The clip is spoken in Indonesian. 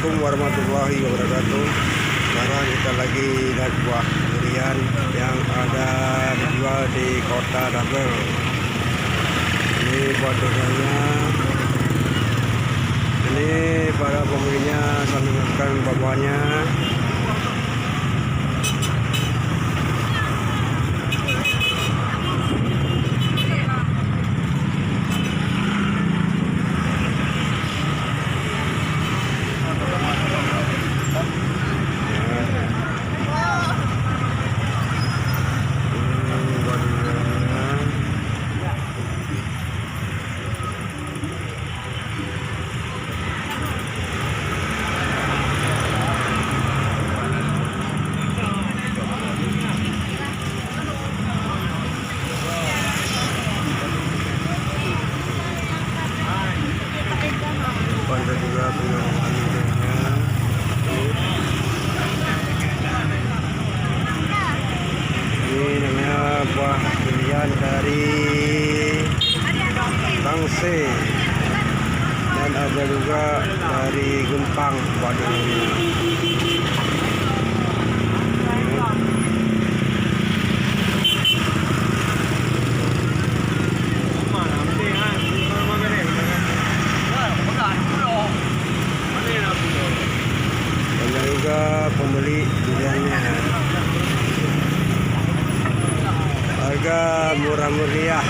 Assalamualaikum warahmatullahi wabarakatuh. Sekarang kita lagi lihat buah durian yang ada dijual di Kota Double. Ini buah duriannya. Ini para pembelinya sambil makan buah-buahnya. Ada juga punya ini namanya buah durian dari Tangse, dan ada juga dari Gempang buah duriannya. Banyak juga pembeli duriannya. Harga murah meriah.